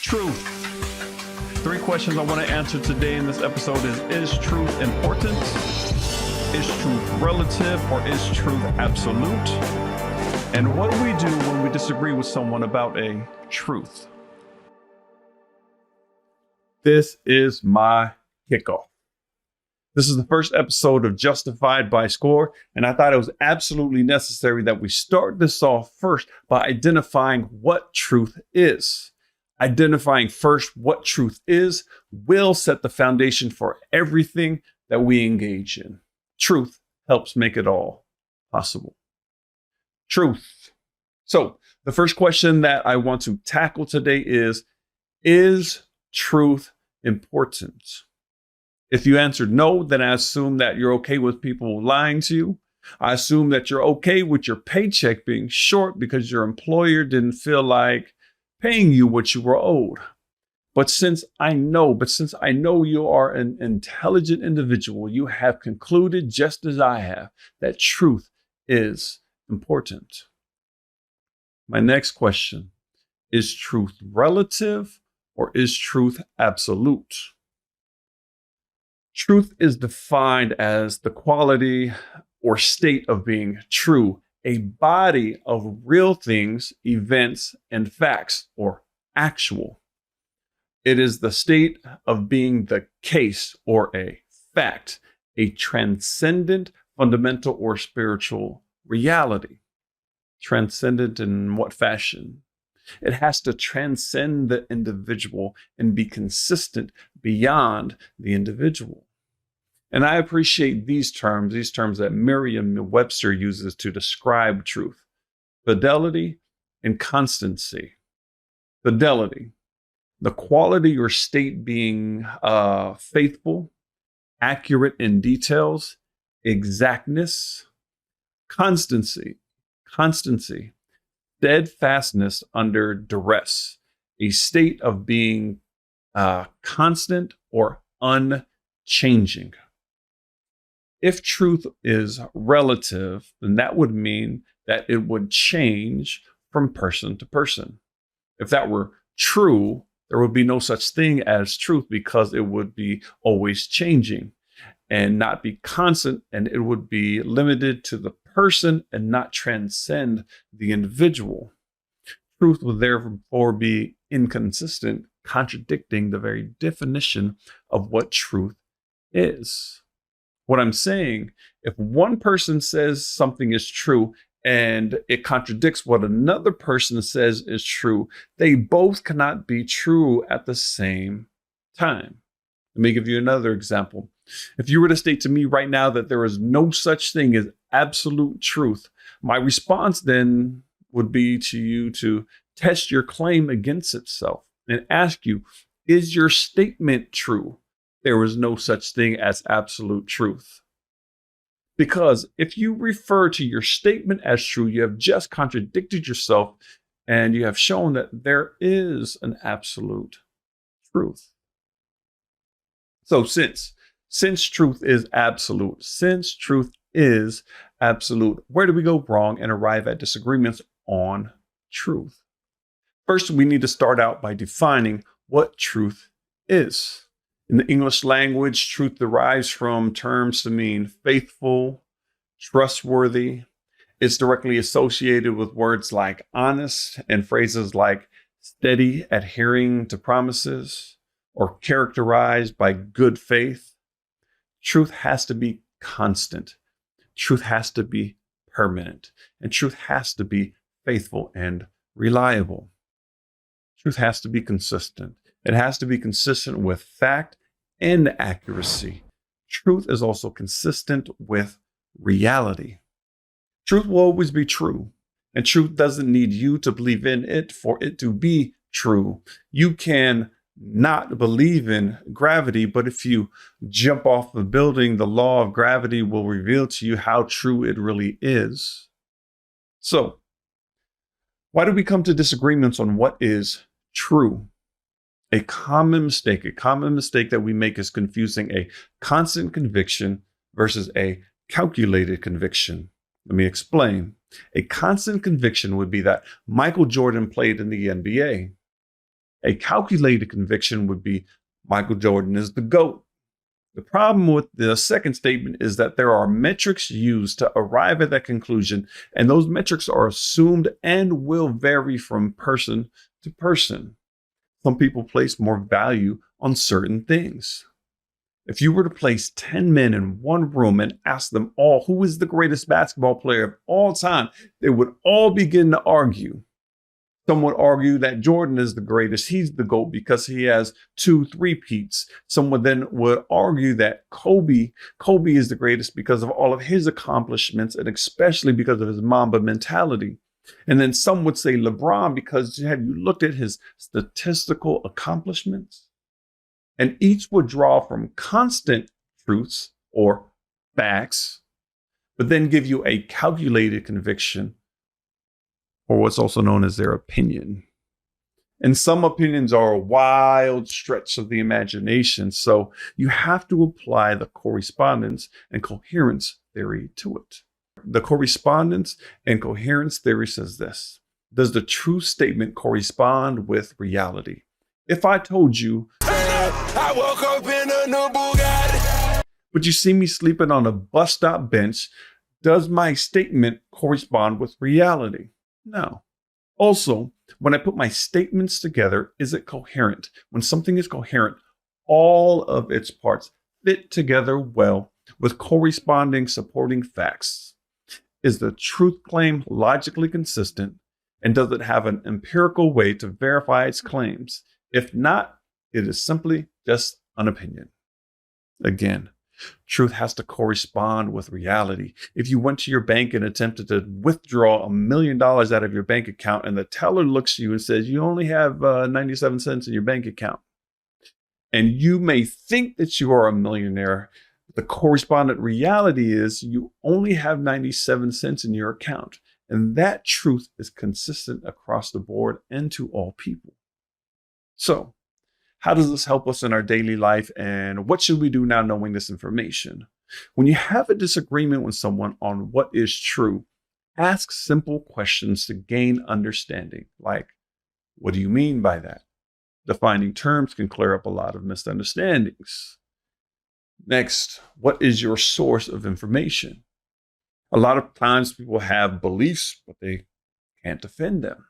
Truth. Three questions I want to answer today in this episode is truth important? Is truth relative, or is truth absolute? And what do we do when we disagree with someone about a truth? This is my kickoff. This is the first episode of Justified by Score, and I thought it was absolutely necessary that we start this off first by identifying what truth is. Identifying first what truth is will set the foundation for everything that we engage in. Truth helps make it all possible. Truth. So the first question that I want to tackle today is truth important? If you answered no, then I assume that you're okay with people lying to you. I assume that you're okay with your paycheck being short because your employer didn't feel like paying you what you were owed. But since I know you are an intelligent individual, you have concluded, just as I have, that truth is important. My next question, is truth relative or is truth absolute? Truth is defined as the quality or state of being true, a body of real things, events, and facts, or actual. It is the state of being the case or a fact, a transcendent, fundamental, or spiritual reality. Transcendent in what fashion? It has to transcend the individual and be consistent beyond the individual. And I appreciate these terms that Merriam-Webster uses to describe truth: fidelity and constancy. Fidelity, the quality or state being faithful, accurate in details. Exactness. Constancy, steadfastness under duress, a state of being constant or unchanging. If truth is relative, then that would mean that it would change from person to person. If that were true, there would be no such thing as truth because it would be always changing and not be constant, and it would be limited to the person and not transcend the individual. Truth would therefore be inconsistent, contradicting the very definition of what truth is. What I'm saying, if one person says something is true and it contradicts what another person says is true, they both cannot be true at the same time. Let me give you another example. If you were to state to me right now that there is no such thing as absolute truth, my response then would be to you to test your claim against itself and ask you, is your statement true? There is no such thing as absolute truth. Because if you refer to your statement as true, you have just contradicted yourself and you have shown that there is an absolute truth. So since truth is absolute, where do we go wrong and arrive at disagreements on truth? First, we need to start out by defining what truth is. In the English language, truth derives from terms to mean faithful, trustworthy. It's directly associated with words like honest and phrases like steady, adhering to promises, or characterized by good faith. Truth has to be constant. Truth has to be permanent. And truth has to be faithful and reliable. Truth has to be consistent. It has to be consistent with fact and accuracy. Truth is also consistent with reality. Truth will always be true, and truth doesn't need you to believe in it for it to be true. You can not believe in gravity, but if you jump off the building, the law of gravity will reveal to you how true it really is. So, why do we come to disagreements on what is true? A common mistake that we make is confusing a constant conviction versus a calculated conviction. Let me explain. A constant conviction would be that Michael Jordan played in the NBA. A calculated conviction would be Michael Jordan is the GOAT. The problem with the second statement is that there are metrics used to arrive at that conclusion, and those metrics are assumed and will vary from person to person. Some people place more value on certain things. If you were to place 10 men in one room and ask them all who is the greatest basketball player of all time, they would all begin to argue. Some would argue that Jordan is the greatest. He's the GOAT because he has 2 three-peats. Some would argue that Kobe is the greatest because of all of his accomplishments and especially because of his Mamba mentality. And then some would say LeBron because have you looked at his statistical accomplishments? And each would draw from constant truths or facts, but then give you a calculated conviction, or what's also known as their opinion. And some opinions are a wild stretch of the imagination, so you have to apply the correspondence and coherence theory to it. The correspondence and coherence theory says this: does the true statement correspond with reality? If I told you, I woke up in a new Bugatti, but you see me sleeping on a bus stop bench, does my statement correspond with reality? No. Also, when I put my statements together, is it coherent? When something is coherent, all of its parts fit together well with corresponding supporting facts. Is the truth claim logically consistent? And does it have an empirical way to verify its claims? If not, it is simply just an opinion. Again, truth has to correspond with reality. If you went to your bank and attempted to withdraw $1 million out of your bank account and the teller looks at you and says, you only have 97 cents in your bank account, and you may think that you are a millionaire, the correspondent reality is you only have 97 cents in your account. And that truth is consistent across the board and to all people. So, how does this help us in our daily life, and what should we do now knowing this information? When you have a disagreement with someone on what is true, ask simple questions to gain understanding, like, what do you mean by that? Defining terms can clear up a lot of misunderstandings. Next, what is your source of information? A lot of times people have beliefs, but they can't defend them.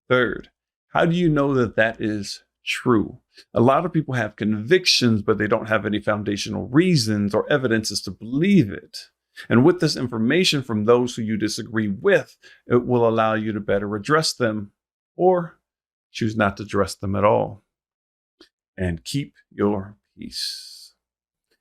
Third, how do you know that that is true? A lot of people have convictions, but they don't have any foundational reasons or evidences to believe it. And with this information from those who you disagree with, it will allow you to better address them or choose not to address them at all. And keep your peace.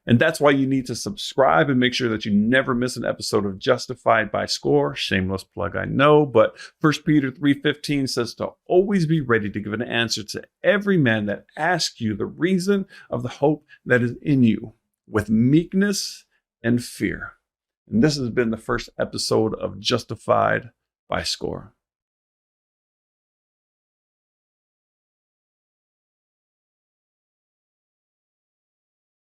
And that's why you need to subscribe and make sure that you never miss an episode of Justified by Score. Shameless plug, I know, but 1 Peter 3:15 says to always be ready to give an answer to every man that asks you the reason of the hope that is in you with meekness and fear. And this has been the first episode of Justified by Score.